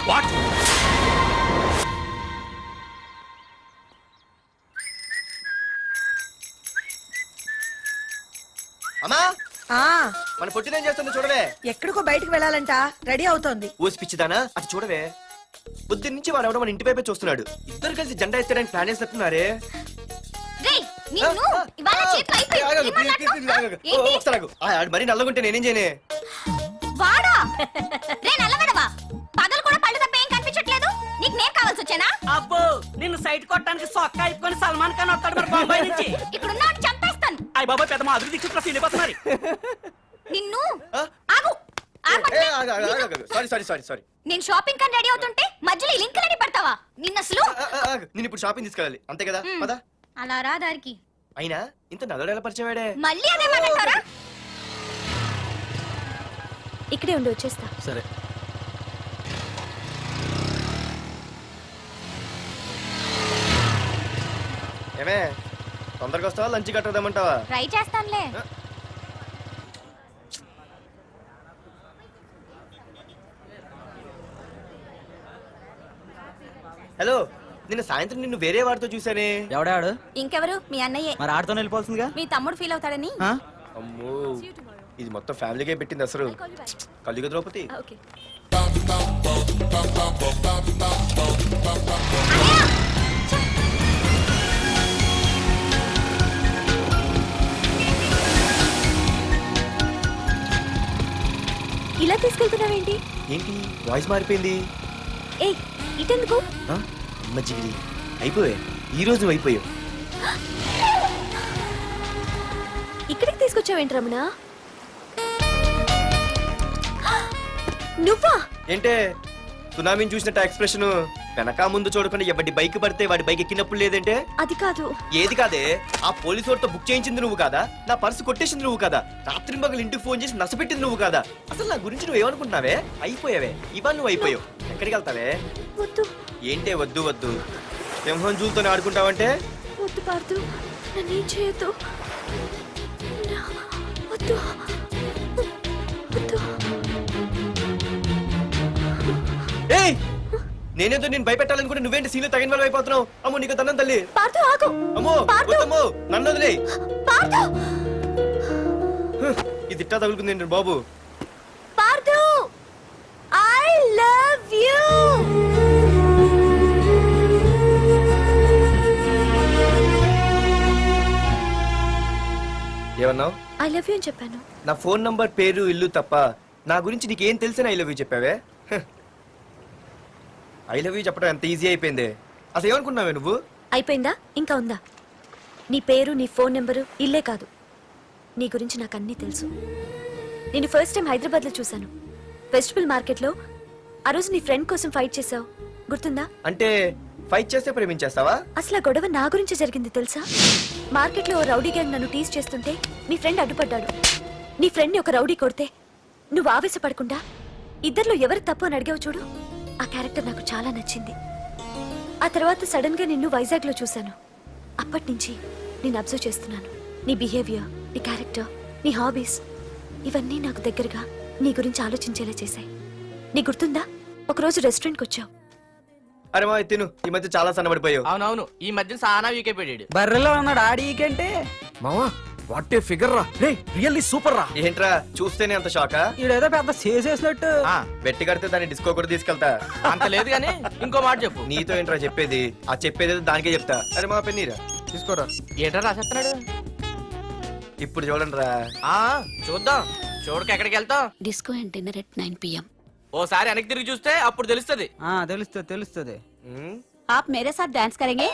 What? అమ్మా ఆ మన పొట్టిదేం చేస్తుంది చూడవే. ఎక్కడికో బయటకు వెళ్ళాలంట, రెడీ అవుతోంది. ఊసి పిచ్చిదానా అది చూడవే. పొద్దున్న నుంచి వాడు ఎవడో మన ఇంటి వైపే చూస్తున్నాడు. ఇద్దరు కలిసి జెండా ఎత్తడానికి ప్లాన్ చేస్తున్నారు. మరి నల్లగుంటే నేనేం చేయనే. వాడా రే నల్లగడవా, పగలు కూడా పళ్ళు తప్ప ఏం కనిపించట్లేదు. నీకు నేను కావాల్సి వచ్చానా? అబ్బో నిన్ను సైట్ కొట్టడానికి సొక్క అయిపోయి సల్మాన్ ఖాన్ వస్తాడు మరి బొంబాయి నుంచి. ఇక్కడ ఉన్న చంపేస్తాను. అయ్య బాబా పెద్ద మా అభివృద్ధి చుట్టూ సీలిపోతున్నారు. నిన్ను ఆగు. సారీ. నేను షాపింగ్ కని రెడీ అవుతుంటే మధ్యలో ఈ లింకులని పడతావా? నిన్న అసలు నేను ఇప్పుడు షాపింగ్ తీసుకెళ్ళాలి అంతే కదా. పద. అలా రా దారికి. అయినా ఇంత నల్లడు ఎలా పరిచయం వాడే. మళ్ళీ అదే మాట్లాడతారా? ఇక్కడే ఉండి వచ్చేస్తా. సరే. ఏమే తొందరగా వస్తావా, లంచ్ కట్టదామంటావా? ట్రై చేస్తానులే. హలో, నిన్న సాయంత్రం నిన్ను వేరే వాడితో చూసానే. ఎవడాడు? ఇంకెవరు? మీ అన్నయ్యే. మరి ఆడుతో వెళ్ళిపోతుందిగా. మీ తమ్ముడు ఫీల్ అవుతాడని. అమ్మో, ఇది మొత్తం ఫ్యామిలీకే పెట్టింది అసలు. కలియుగ ద్రౌపది. ఓకే. ఇలా తీసుకెళ్తున్నావేంటి? ఏంటి వాయిస్ మారిపోయింది? ఏయ్ ఇటెందుకు? మజ్జిగిరి అయిపోయా, ఈ రోజు అయిపోయావు. ఇక్కడికి తీసుకొచ్చావేంటి రమణ? నువ్వా? ఏంటే సునామీని చూసినట్టు ఎక్స్ప్రెషన్. వెనక ముందు చూడకుండా ఎవడి బైక్ పడితే వాడి బైక్ ఎక్కినప్పుడు లేదంటే. అది కాదు. ఏది కాదే? ఆ పోలీసు వాడితో బుక్ చేయించింది నువ్వు కాదా? నా పర్సు కొట్టేసింది నువ్వు కాదా? రాత్రి మగలు ఇంటికి ఫోన్ చేసి నసపెట్టింది నువ్వు కాదా? అసలు నా గురించి నువ్వు ఏమనుకుంటున్నావే? అయిపోయావే, ఇవాళ నువ్వు అయిపోయావు. ఎక్కడికి వెళ్తావే? వద్దు. ఏంటే వద్దు వద్దు? సింహం జూలతోనే ఆడుకుంటావంటే? వద్దు పార్దు, నన్నేం చేయొద్దు. వద్దు వద్దు. ఏయ్, నేనేదో నేను భయపెట్టాలనుకుంటే నువ్వేంటి సీన్లో తగిన వాళ్ళు అయిపోతున్నావు. అమ్మో నీకు దండం తల్లి. పార్దు ఆగు. అమ్మో వద్దమ్మో, నన్ను వదిలే. పార్దు, ఇది ఇట్టా తగులుకుంది బాబు. Pardhu, I love you. ఏమన్నావు? ఐ లవ్ యూ అని చెప్పాను. నా ఫోన్ నంబర్, పేరు, ఇల్లు తప్ప నా గురించి నీకేం తెలిసిన ఐ లవ్ యూ చెప్పావే? ఐ లవ్ యూ చెప్పడం ఎంత ఈజీ అయిపోయింది. అసలు ఏమనుకున్నావే నువ్వు? అయిపోయిందా? ఇంకా ఉందా? నీ పేరు, నీ ఫోన్ నెంబరు, ఇల్లే కాదు, నీ గురించి నాకు అన్నీ తెలుసు. నేను ఫస్ట్ టైం హైదరాబాద్ లో చూశాను, వెజిటబుల్ మార్కెట్ లో. ఆ రోజు నీ ఫ్రెండ్ కోసం ఫైట్ చేసావు, గుర్తుందా? అంటే ఫైట్ చేస్తే ప్రేమించేస్తావా? అసలు ఆ గొడవ నా గురించి జరిగింది తెలుసా? మార్కెట్ లో ఓ రౌడీ గ్యాంగ్ నన్ను టీజ్ చేస్తుంటే నీ ఫ్రెండ్ అడ్డుపడ్డాడు. నీ ఫ్రెండ్ ఒక రౌడీ కొడితే నువ్వు ఆవేశపడకుండా ఇద్దరిలో ఎవరు తప్పు అని అడిగావు చూడు, ఆ క్యారెక్టర్ నాకు చాలా నచ్చింది. ఆ తర్వాత సడన్ గా నిన్ను వైజాగ్ లో చూశాను. అప్పటి నుంచి నేను అబ్జర్వ్ చేస్తున్నాను. నీ బిహేవియర్, నీ క్యారెక్టర్, నీ హాబీస్, ఇవన్నీ నాకు దగ్గరగా నీ గురించి ఆలోచించేలా చేశాయి. నీ గుర్తుందా, ఒకరోజు రెస్టారెంట్కి వచ్చావు. అరే మా తిను, ఈ మధ్య చాలా సన్నబడిపోయావు. అవునవును, ఈ మధ్య సానా వీకే పెట్టాడు. బర్రెలో ఉన్నాడు ఆడికంటే. మావా వాట్ ఏ ఫిగర్ రా. రే రియల్లీ సూపర్ రా. ఏంట్రా చూస్తేనే అంత షాకా? ఈడేదో పెద్ద చేసేసినట్టు. బెట్టి కడితే దాన్ని డిస్కో కూడా తీసుకెళ్తా. అంత లేదు కానీ ఇంకో మాట చెప్పు. నీతో ఏంట్రా చెప్పేది? ఆ చెప్పేది దానికే చెప్తా. అరే మా పెన్నీరా తీసుకోరా. ఏంటో రాసేస్తున్నాడు. ఇప్పుడు చూడండి రా. చూద్దాం. చూడక ఎక్కడికి వెళ్తాం? Disco and dinner at 9 PM. ఓసారి వెనక్కి తిరిగి చూస్తే అప్పుడు తెలుస్తుంది. తెలుస్తుంది తెలుస్తుంది. आप मेरे साथ डांस करेंगे?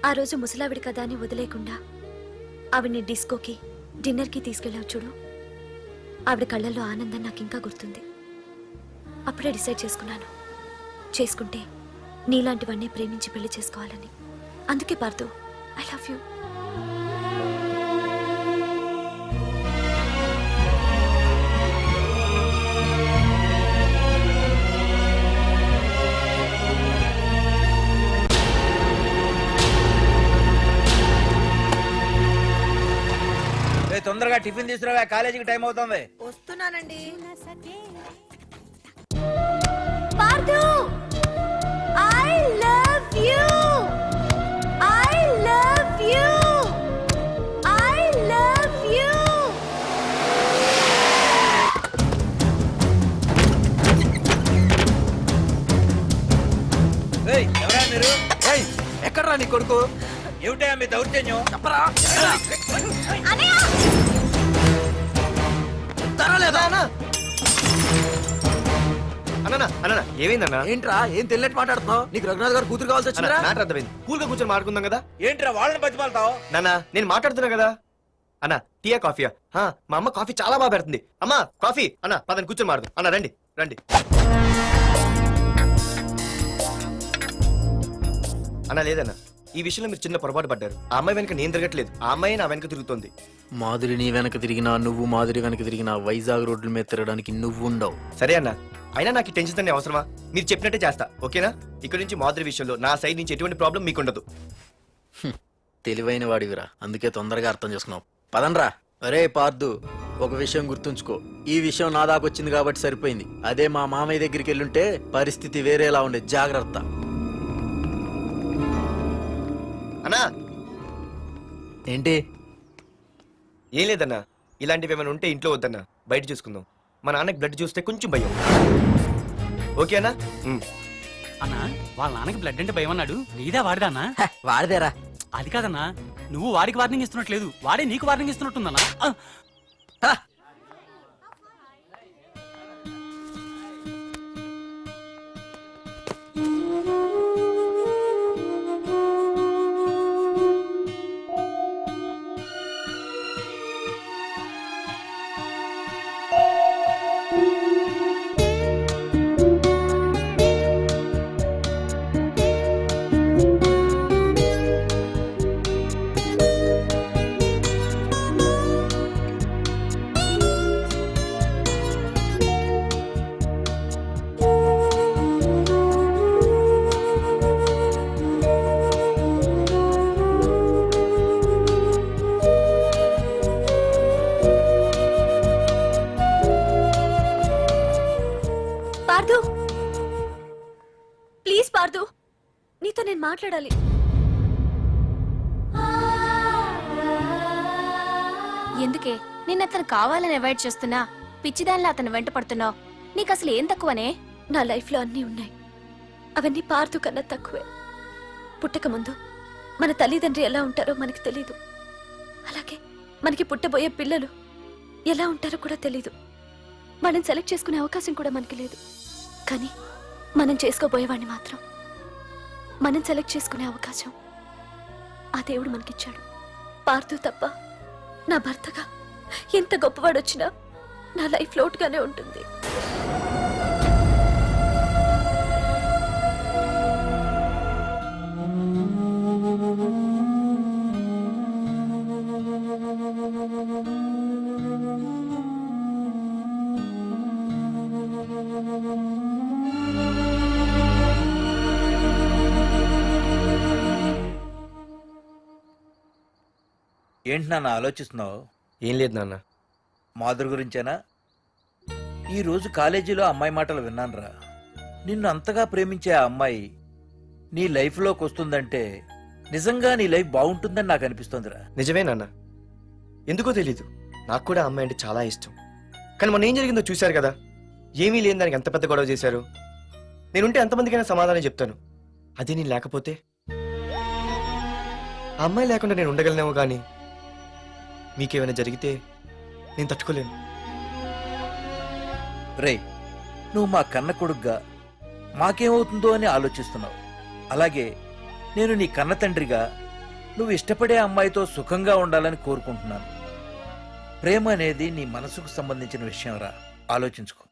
ఆ రోజు ముసలావిడి కదా అని వదిలేకుండా ఆవిడ్ని డిస్కోకి, డిన్నర్కి తీసుకెళ్ళావు చూడు, ఆవిడ కళ్ళల్లో ఆనందం నాకు ఇంకా గుర్తుంది. అప్పుడే డిసైడ్ చేసుకున్నాను, చేసుకుంటే నీలాంటివన్నీ ప్రేమించి పెళ్లి చేసుకోవాలని. అందుకే పార్దు ఐ లవ్ యూ. తొందరగా టిఫిన్ తీసుకురావా, కాలేజీకి టైం అవుతుంది. వస్తున్నానండి. Pardhu I love you. I love you. I love you. ఎవరా మీరు? ఏయ్ ఎక్కడ్రా నీ కొడుకు? ఏమిటా మీ దౌర్జన్యం? చెప్పరా అన్నయ్య తరలేదా? అన్న ఏమైందన్నా? ఏంట్రా ఏం తెలియట్ మాట్లాడుతున్నావు? నీకు రఘునాథ్ గారు కూతురు కావాల్సి వచ్చిందిరా? మ్యాటర్ అర్థమైంది. కూల్ గా కూర్చొని మాట్లాడుకుందాం కదా. ఏంట్రా వాళ్ళని బతిమాలతావు? నాన్న నేను మాట్లాడుతున్నా కదా. అన్న టీయా కాఫీయా? మా అమ్మ కాఫీ చాలా బాగా పెడుతుంది. అమ్మా కాఫీ. అన్న పదని కూర్చొని మాడదు. అన్న రండి రండి. అన్న లేదన్న, ఈ విషయంలో మీరు చిన్న పొరపాటు పడ్డారు. ఆ అమ్మాయి వెనక నేను తిరగట్లేదు, ఆ అమ్మాయి నా వెనక తిరుగుతుంది. మాధురి నీ వెనక తిరిగినా, నువ్వు మాధురి వెనక తిరిగినా వైజాగ్ రోడ్ల మీద తిరగడానికి నువ్వు ఉండవు. సరే అన్న, అయినా నాకు ఈ టెన్షన్ అనే అవసరమా? మీరు చెప్పినట్టే చేస్తా, ఓకేనా? ఇక్కడ నుంచి మాధురి విషయంలో నా సైడ్ నుంచి ఎటువంటి ప్రాబ్లం మీకు ఉండదు. తెలివైన వాడివిరా, అందుకే తొందరగా అర్థం చేసుకున్నావు. పదండ్రా. అరే పార్దు, ఒక విషయం గుర్తుంచుకో, ఈ విషయం నా దాకొచ్చింది కాబట్టి సరిపోయింది. అదే మా మామయ్య దగ్గరికి వెళ్ళుంటే పరిస్థితి వేరేలా ఉండే. జాగ్రత్త. అన్నా ఏంటి? ఏం లేదన్నా, ఇలాంటివి ఏమైనా ఉంటే ఇంట్లో వద్దన్నా, బయట చూసుకుందాం. మా నాన్నకి బ్లడ్ చూస్తే కొంచెం భయం. ఓకే అన్నా? అన్నా వాళ్ళ నాన్నకి బ్లడ్ అంటే భయం అన్నాడు. నీదా వాడిదా అన్నా? వాడిదేరా. అది కాదన్నా, నువ్వు వాడికి వార్నింగ్ ఇస్తున్నట్లేదు, వాడే నీకు వార్నింగ్ ఇస్తున్నట్టుందన్నా. పార్దు ప్లీజ్ పార్దు, నీతో నేను మాట్లాడాలి. ఎందుకే నిన్న అతను కావాలని అవాయిడ్ చేస్తున్నా, పిచ్చిదానిలో అతను వెంట పడుతున్నావు? నీకు అసలు ఏం తక్కువనే? నా లైఫ్ లో అన్నీ ఉన్నాయి, అవన్నీ పార్దు కన్నా తక్కువే. పుట్టక ముందు మన తల్లిదండ్రి ఎలా ఉంటారో మనకి తెలీదు, అలాగే మనకి పుట్టబోయే పిల్లలు ఎలా ఉంటారో కూడా తెలీదు. మనం సెలెక్ట్ చేసుకునే అవకాశం కూడా మనకి లేదు. కానీ మనం చేసుకోబోయేవాడిని మాత్రం మనం సెలెక్ట్ చేసుకునే అవకాశం ఆ దేవుడు మనకిచ్చాడు. పార్దు తప్ప నా భర్తగా ఎంత గొప్పవాడొచ్చినా నా లైఫ్ లోటుగానే ఉంటుంది. ఏంటి నాన్న ఆలోచిస్తున్నావు? ఏం లేదు నాన్న. మాధురి గురించేనా? ఈ రోజు కాలేజీలో అమ్మాయి మాటలు విన్నానురా. నిన్ను అంతగా ప్రేమించే ఆ అమ్మాయి నీ లైఫ్లోకి వస్తుందంటే నిజంగా నీ లైఫ్ బాగుంటుందని నాకు అనిపిస్తోందిరా. నిజమే నాన్న, ఎందుకో తెలీదు, నాకు కూడా అమ్మాయి అంటే చాలా ఇష్టం. కానీ మొన్న ఏం జరిగిందో చూశారు కదా. ఏమీ లేని దానికి ఎంత పెద్ద గొడవ చేశారు. నేనుంటే ఎంతమందికైనా సమాధానం చెప్తాను. అదే నేను లేకపోతే, ఆ అమ్మాయి లేకుండా నేను ఉండగలనేమో, కానీ మీకేమైనా జరిగితే నేను తట్టుకోలేను. రే, నువ్వు మా కన్న కొడుగ్గా మాకేమవుతుందో అని ఆలోచిస్తున్నావు. అలాగే నేను నీ కన్న తండ్రిగా నువ్వు ఇష్టపడే అమ్మాయితో సుఖంగా ఉండాలని కోరుకుంటున్నాను. ప్రేమ అనేది నీ మనసుకు సంబంధించిన విషయం రా, ఆలోచించుకో.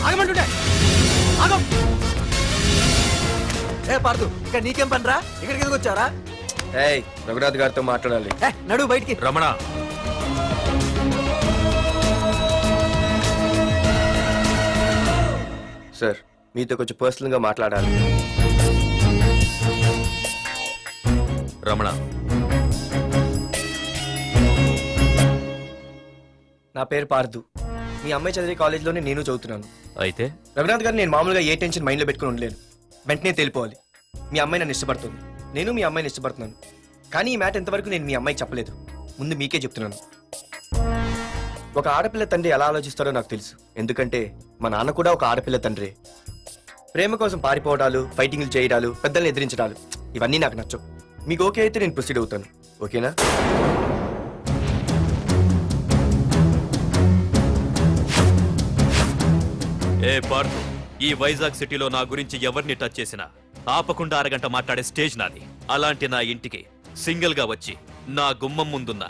ఆగమంటుంటే ఆగం. ఏ పార్దు ఇక్కడ నీకేం పనిరా? ఇక్కడికి ఎందుకు వచ్చారా? ఏయ్, రఘునాథ్ గారితో మాట్లాడాలి. నడు బయటికి. రమణ, సార్, మీతో కొంచెం పర్సనల్ గా మాట్లాడాలి. రమణ, నా పేరు పార్దు. మీ అమ్మాయి చదివే కాలేజ్లోనే నేను చదువుతున్నాను. అయితే రఘునాథ్ గారు, నేను మామూలుగా ఏ టెన్షన్ మైండ్లో పెట్టుకుని ఉండలేను. వెంటనే తెలిపోవాలి. మీ అమ్మాయి నన్ను ఇష్టపడుతుంది, నేను మీ అమ్మాయిని ఇష్టపడుతున్నాను. కానీ ఈ మ్యాట్ ఇంతవరకు నేను మీ అమ్మాయికి చెప్పలేదు. ముందు మీకే చెప్తున్నాను. ఒక ఆడపిల్ల తండ్రి ఎలా ఆలోచిస్తారో నాకు తెలుసు. ఎందుకంటే మా నాన్న కూడా ఒక ఆడపిల్ల తండ్రి. ప్రేమ కోసం పారిపోవడాలు, ఫైటింగ్లు చేయడాలు, పెద్దల్ని ఎదిరించడాలు ఇవన్నీ నాకు నచ్చవు. మీకు ఓకే అయితే నేను ప్రొసీడ్ అవుతాను. ఓకేనా? ఏ పార్థు, ఈ వైజాగ్ సిటీలో నా గురించి ఎవరిని టచ్ చేసినా ఆపకుండా అరగంట మాట్లాడే స్టేజ్ నాది. అలాంటి నా ఇంటికి సింగిల్ గా వచ్చి నా గుమ్మం ముందున్న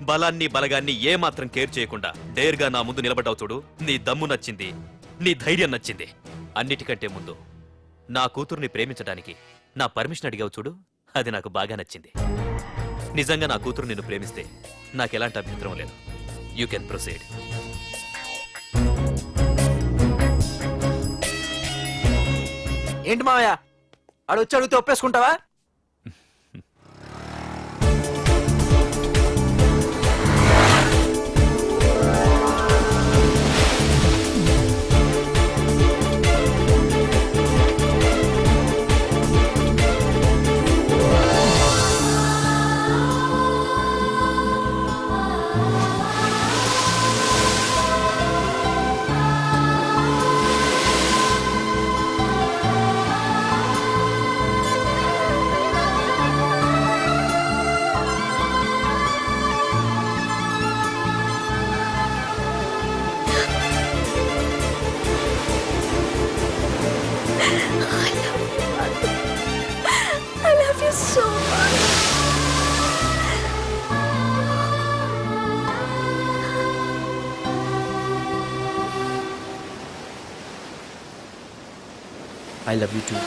బలాన్ని బలగాన్ని ఏమాత్రం కేర్ చేయకుండా డేర్గా నా ముందు నిలబడ్డావు చూడు. నీ దమ్ము నచ్చింది, నీ ధైర్యం నచ్చింది. అన్నిటికంటే ముందు నా కూతుర్ని ప్రేమించడానికి నా పర్మిషన్ అడిగావు చూడు, అది నాకు బాగా నచ్చింది. నిజంగా నా కూతురు నిన్ను ప్రేమిస్తే నాకెలాంటి అభ్యంతరం లేదు. You can proceed. ఏంటి మావయ్య ఆడు వచ్చి అడిగితే ఒప్పేసుకుంటావా? I love you so much. I love you too.